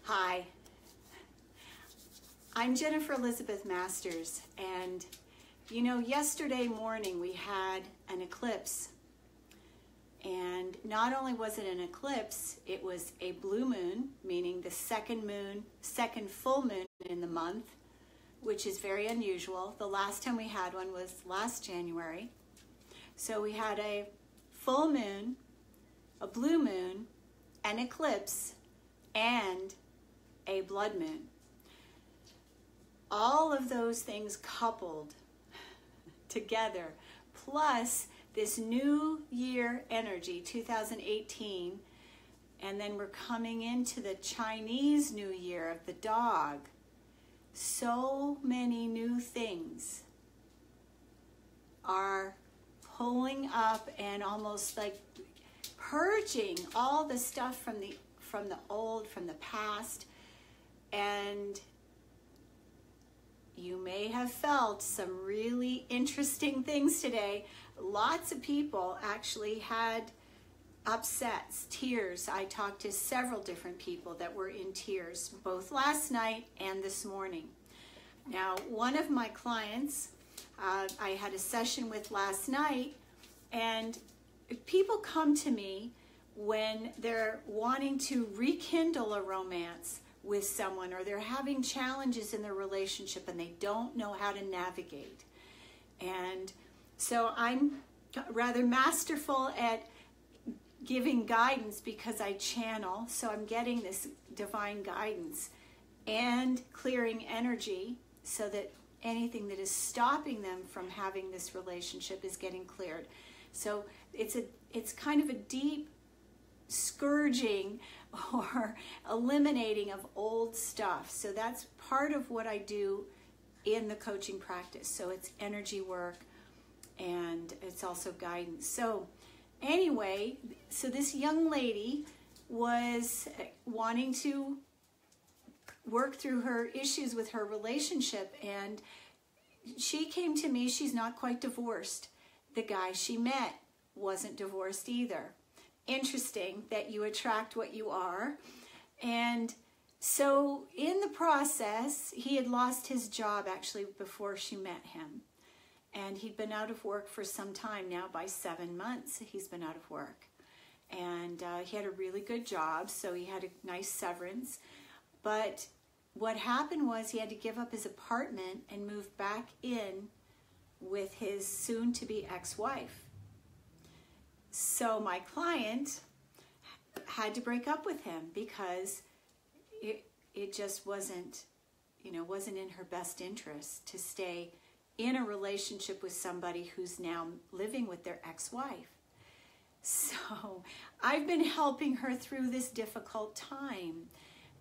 Hi, I'm Jennifer Elizabeth Masters, and you know, yesterday morning we had an eclipse, and not only was it an eclipse, it was a blue moon, meaning the second full moon in the month, which is very unusual. The last time we had one was last January. So we had a full moon, a blue moon, an eclipse, and a blood moon. All of those things coupled together, plus this new year energy, 2018, and then we're coming into the Chinese New Year of the dog. So many new things are pulling up and almost like purging all the stuff from the old, from the past. And you may have felt some really interesting things today. Lots of people actually had upsets, tears. I talked to several different people that were in tears, both last night and this morning. Now, one of my clients, I had a session with last night, and people come to me when they're wanting to rekindle a romance with someone, or they're having challenges in their relationship and they don't know how to navigate. And so I'm rather masterful at giving guidance because I channel, so I'm getting this divine guidance and clearing energy so that anything that is stopping them from having this relationship is getting cleared. So it's kind of a deep scourging or eliminating of old stuff. So that's part of what I do in the coaching practice. So it's energy work and it's also guidance. So anyway, so this young lady was wanting to work through her issues with her relationship, and she came to me. She's not quite divorced. The guy she met wasn't divorced either. Interesting that you attract what you are. And so in the process, he had lost his job actually before she met him. And he'd been out of work for some time now. By 7 months, he's been out of work. And he had a really good job, so he had a nice severance. But what happened was he had to give up his apartment and move back in with his soon-to-be ex-wife. So my client had to break up with him because it just wasn't, wasn't in her best interest to stay in a relationship with somebody who's now living with their ex-wife. So I've been helping her through this difficult time.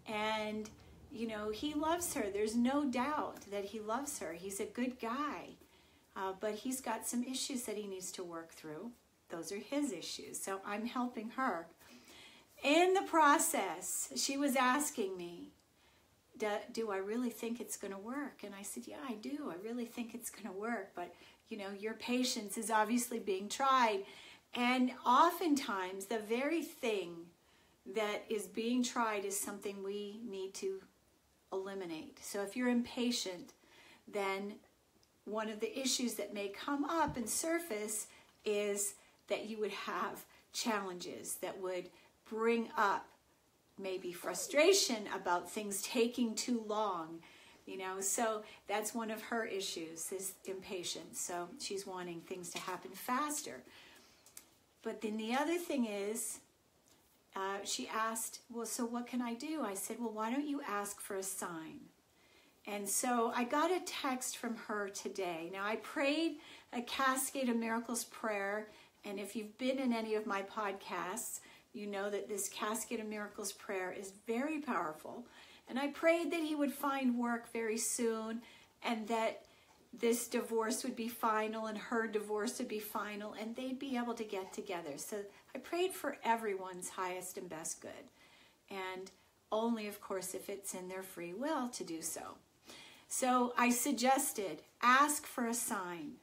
And, he loves her. There's no doubt that he loves her. He's a good guy. But he's got some issues that he needs to work through. Those are his issues. So I'm helping her. In the process, she was asking me, do I really think it's going to work? And I said, yeah, I do. I really think it's going to work. But, your patience is obviously being tried. And oftentimes, the very thing that is being tried is something we need to eliminate. So if you're impatient, then one of the issues that may come up and surface is that you would have challenges that would bring up maybe frustration about things taking too long, so that's one of her issues, is impatience. So she's wanting things to happen faster. But then the other thing is, she asked, well, so what can I do? I said, well, why don't you ask for a sign? And so I got a text from her today. Now, I prayed a Cascade of Miracles prayer, and if you've been in any of my podcasts, you know that this Cascade of Miracles prayer is very powerful. And I prayed that he would find work very soon, and that this divorce would be final, and her divorce would be final, and they'd be able to get together. So I prayed for everyone's highest and best good, and only, of course, if it's in their free will to do so. So I suggested, ask for a sign.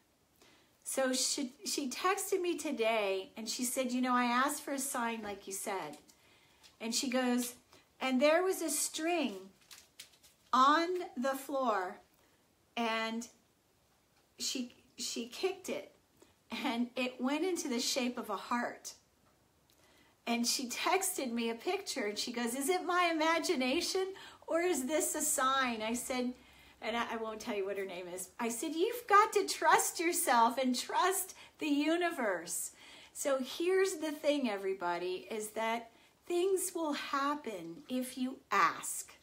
So she texted me today, and she said, I asked for a sign like you said. And she goes, and there was a string on the floor, and she kicked it, and it went into the shape of a heart. And she texted me a picture, and she goes, "Is it my imagination, or is this a sign?" I said, and I won't tell you what her name is. I said, "You've got to trust yourself and trust the universe." So here's the thing, everybody, is that things will happen if you ask.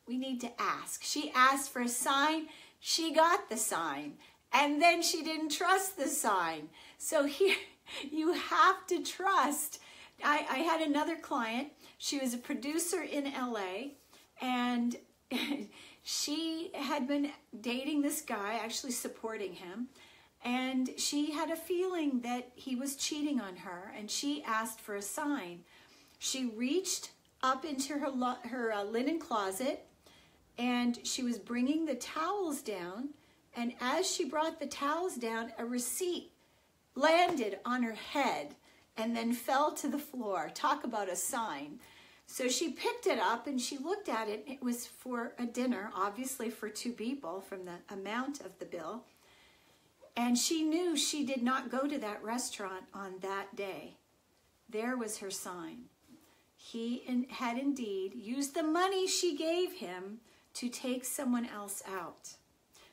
We need to ask. She asked for a sign. She got the sign. And then she didn't trust the sign. So here, you have to trust. I had another client. She was a producer in LA, and she had been dating this guy, actually supporting him, and she had a feeling that he was cheating on her, and she asked for a sign. She reached up into her linen closet, and she was bringing the towels down, and as she brought the towels down, a receipt landed on her head and then fell to the floor. Talk about a sign. So she picked it up and she looked at it. It was for a dinner, obviously for 2 people from the amount of the bill. And she knew she did not go to that restaurant on that day. There was her sign. He had indeed used the money she gave him to take someone else out.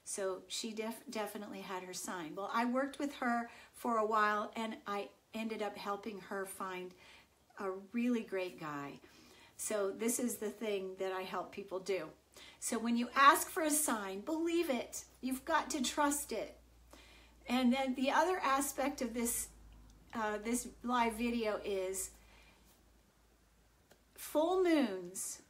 So she definitely had her sign. Well, I worked with her for a while, and I ended up helping her find a really great guy. So this is the thing that I help people do. So when you ask for a sign, believe it. You've got to trust it. And then the other aspect of this live video is full moons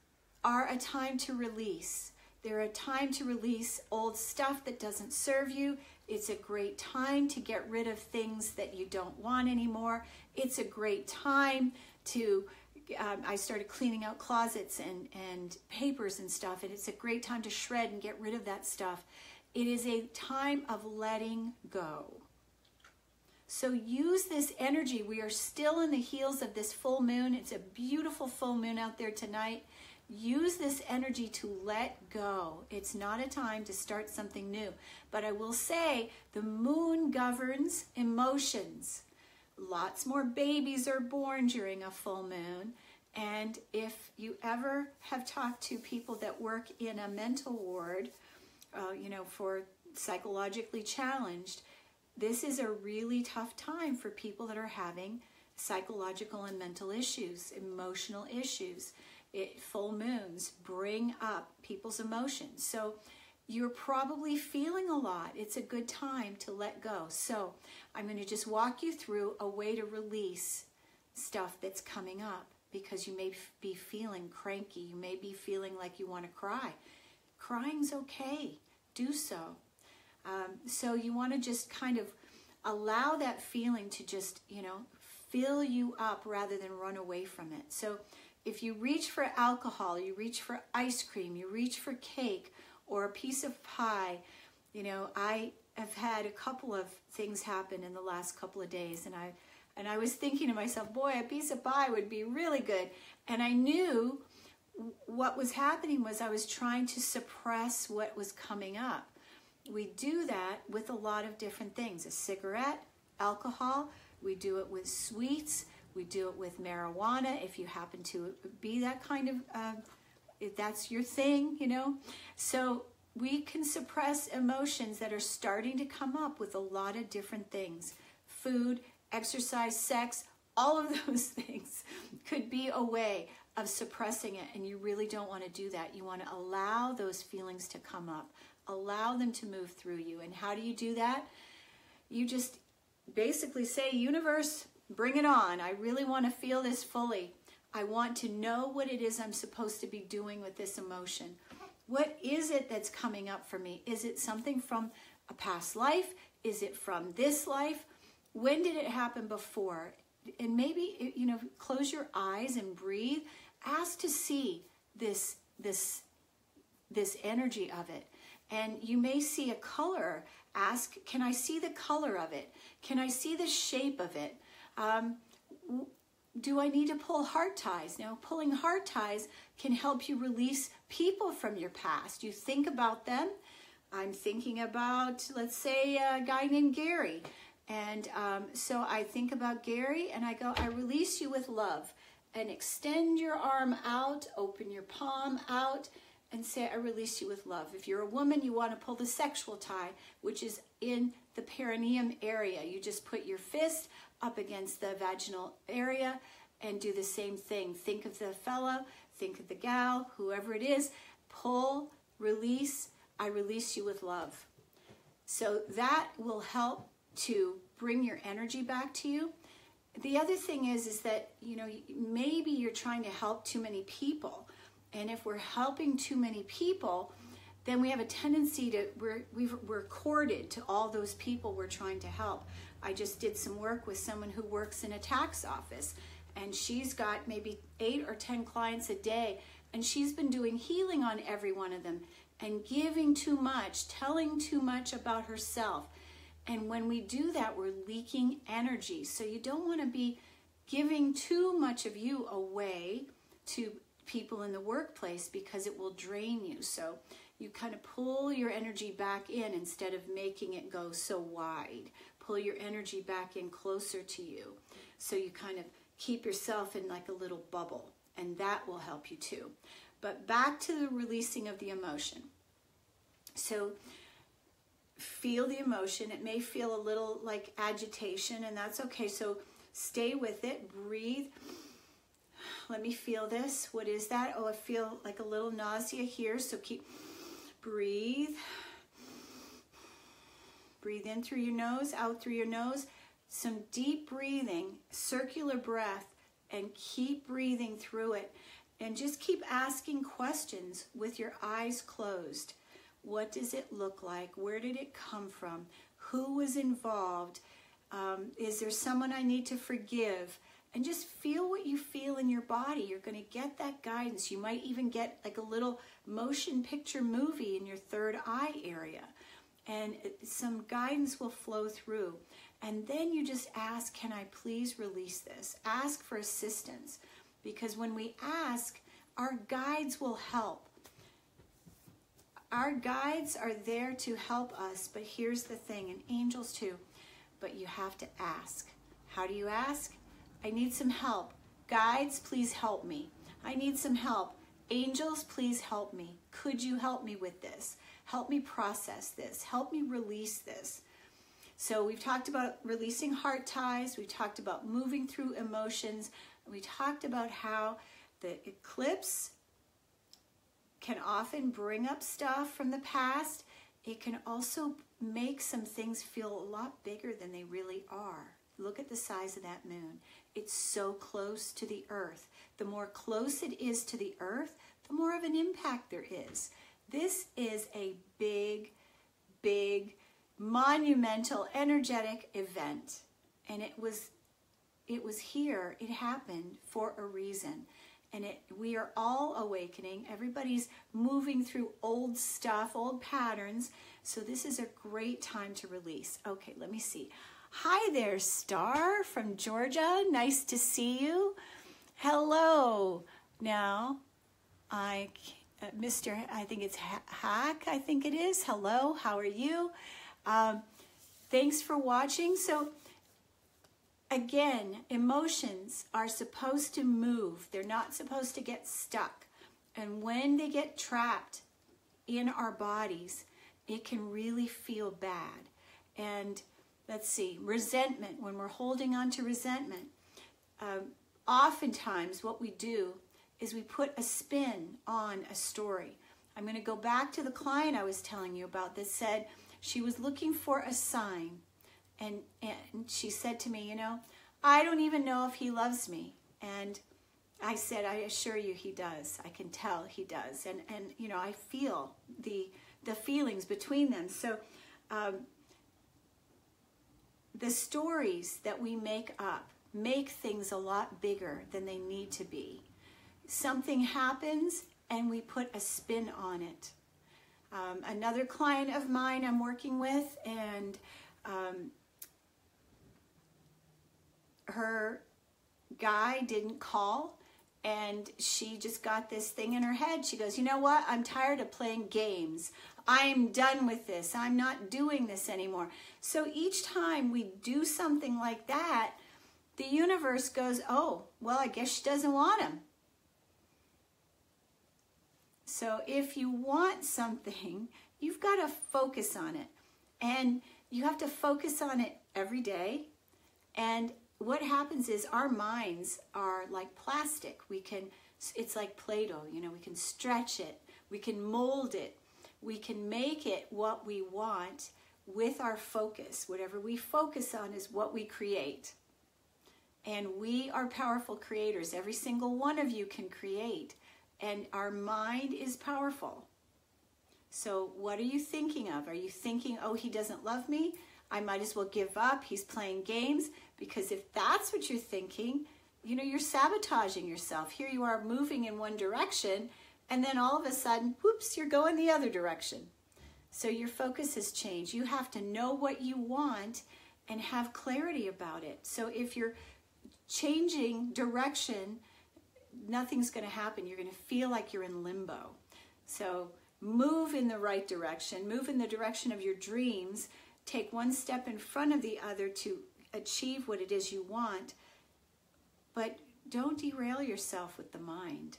are a time to release. They're a time to release old stuff that doesn't serve you. It's a great time to get rid of things that you don't want anymore. It's a great time to, I started cleaning out closets and papers and stuff, and it's a great time to shred and get rid of that stuff. It is a time of letting go. So use this energy. We are still in the heels of this full moon. It's a beautiful full moon out there tonight. Use this energy to let go. It's not a time to start something new. But I will say the moon governs emotions. Lots more babies are born during a full moon. And if you ever have talked to people that work in a mental ward, for psychologically challenged, this is a really tough time for people that are having psychological and mental issues, emotional issues. Full moons bring up people's emotions. So you're probably feeling a lot. It's a good time to let go. So I'm going to just walk you through a way to release stuff that's coming up, because you may be feeling cranky. You may be feeling like you want to cry. Crying's okay. Do so. So you want to just kind of allow that feeling to just, fill you up rather than run away from it. So if you reach for alcohol, you reach for ice cream, you reach for cake or a piece of pie, I have had a couple of things happen in the last couple of days, and I was thinking to myself, boy, a piece of pie would be really good. And I knew what was happening was I was trying to suppress what was coming up. We do that with a lot of different things. A cigarette, alcohol, we do it with sweets, we do it with marijuana, if you happen to be that kind of, if that's your thing, So we can suppress emotions that are starting to come up with a lot of different things. Food, exercise, sex, all of those things could be a way of suppressing it, and you really don't want to do that. You want to allow those feelings to come up. Allow them to move through you. And how do you do that? You just basically say, universe, bring it on. I really want to feel this fully. I want to know what it is I'm supposed to be doing with this emotion. What is it that's coming up for me? Is it something from a past life? Is it from this life? When did it happen before? And maybe, close your eyes and breathe. Ask to see this energy of it. And you may see a color. Ask, can I see the color of it? Can I see the shape of it? do I need to pull heart ties? Now, pulling heart ties can help you release people from your past. You think about them. I'm thinking about, let's say, a guy named Gary. And so I think about Gary and I go, I release you with love. And extend your arm out, open your palm out, and say, I release you with love. If you're a woman, you want to pull the sexual tie, which is in the perineum area. You just put your fist up against the vaginal area and do the same thing. Think of the fellow, think of the gal, whoever it is. Pull, release, I release you with love. So that will help to bring your energy back to you. The other thing is that, you know, maybe you're trying to help too many people. And if we're helping too many people, then we have a tendency to, we're corded to all those people we're trying to help. I just did some work with someone who works in a tax office, and she's got maybe 8 or 10 clients a day, and she's been doing healing on every one of them and giving too much, telling too much about herself. And when we do that, we're leaking energy. So you don't want to be giving too much of you away to people in the workplace because it will drain you. So you kind of pull your energy back in instead of making it go so wide. Pull your energy back in closer to you. So you kind of keep yourself in like a little bubble, and that will help you too. But back to the releasing of the emotion. So feel the emotion. It may feel a little like agitation, and that's okay. So stay with it, breathe. Let me feel this. What is that? Oh, I feel like a little nausea here. So breathe. Breathe in through your nose, out through your nose. Some deep breathing, circular breath, and keep breathing through it. And just keep asking questions with your eyes closed. What does it look like? Where did it come from? Who was involved? Is there someone I need to forgive? And just feel what you feel in your body. You're going to get that guidance. You might even get like a little motion picture movie in your third eye area. And some guidance will flow through. And then you just ask, can I please release this? Ask for assistance. Because when we ask, our guides will help. Our guides are there to help us, but here's the thing, and angels too, but you have to ask. How do you ask? I need some help. Guides, please help me. I need some help. Angels, please help me. Could you help me with this? Help me process this. Help me release this. So we've talked about releasing heart ties. We've talked about moving through emotions. We talked about how the eclipse can often bring up stuff from the past. It can also make some things feel a lot bigger than they really are. Look at the size of that moon. It's so close to the earth. The more close it is to the earth, the more of an impact there is. This is a big, big, monumental, energetic event. And it was here. It happened for a reason. And we are all awakening. Everybody's moving through old stuff, old patterns. So this is a great time to release. Okay, let me see. Hi there, Star from Georgia. Nice to see you. Hello. Now, Mr. I think it's Hack, I think it is. Hello, how are you? Thanks for watching. So, again, emotions are supposed to move. They're not supposed to get stuck. And when they get trapped in our bodies, it can really feel bad. And let's see, resentment, when we're holding on to resentment, oftentimes what we do is we put a spin on a story. I'm going to go back to the client I was telling you about that said she was looking for a sign. And she said to me, you know, I don't even know if he loves me. And I said, I assure you he does. I can tell he does. And you know, I feel the feelings between them. So the stories that we make up make things a lot bigger than they need to be. Something happens and we put a spin on it. Another client of mine I'm working with, and her guy didn't call, and she just got this thing in her head. She goes, you know what? I'm tired of playing games. I'm done with this. I'm not doing this anymore. So each time we do something like that, the universe goes, oh, well, I guess she doesn't want him. So if you want something, you've got to focus on it. And you have to focus on it every day. And what happens is our minds are like plastic. It's like Play-Doh, you know, we can stretch it, we can mold it, we can make it what we want with our focus. Whatever we focus on is what we create. And we are powerful creators. Every single one of you can create. And our mind is powerful. So what are you thinking of? Are you thinking, oh, he doesn't love me? I might as well give up. He's playing games. Because if that's what you're thinking, you know, you're sabotaging yourself. Here you are moving in one direction, and then all of a sudden, whoops, you're going the other direction. So your focus has changed. You have to know what you want and have clarity about it. So if you're changing direction, nothing's going to happen. You're going to feel like you're in limbo. So move in the right direction. Move in the direction of your dreams. Take one step in front of the other to achieve what it is you want. But don't derail yourself with the mind.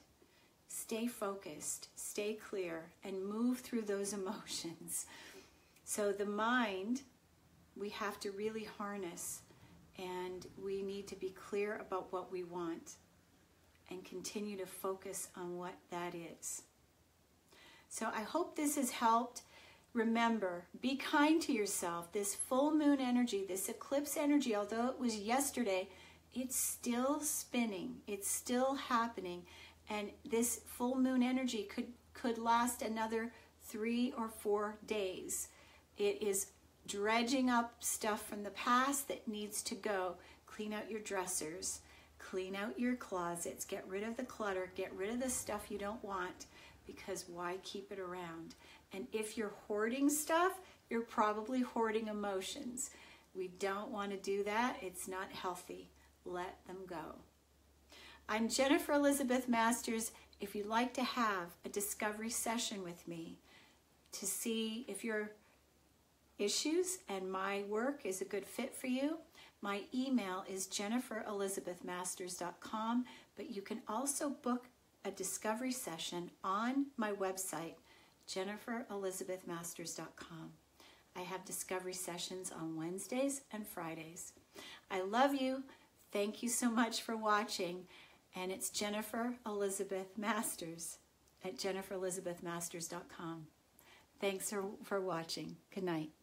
Stay focused, stay clear, and move through those emotions. So the mind, we have to really harness, and we need to be clear about what we want and continue to focus on what that is. So I hope this has helped. Remember, be kind to yourself. This full moon energy, this eclipse energy, although it was yesterday, it's still spinning. It's still happening. And this full moon energy could last another 3 or 4 days. It is dredging up stuff from the past that needs to go. Clean out your dressers. Clean out your closets. Get rid of the clutter. Get rid of the stuff you don't want, because why keep it around? And if you're hoarding stuff, you're probably hoarding emotions. We don't want to do that. It's not healthy. Let them go. I'm Jennifer Elizabeth Masters. If you'd like to have a discovery session with me to see if your issues and my work is a good fit for you, my email is jenniferelizabethmasters.com, but you can also book a discovery session on my website, jenniferelizabethmasters.com. I have discovery sessions on Wednesdays and Fridays. I love you. Thank you so much for watching. And it's Jennifer Elizabeth Masters at jenniferelizabethmasters.com. Thanks for watching. Good night.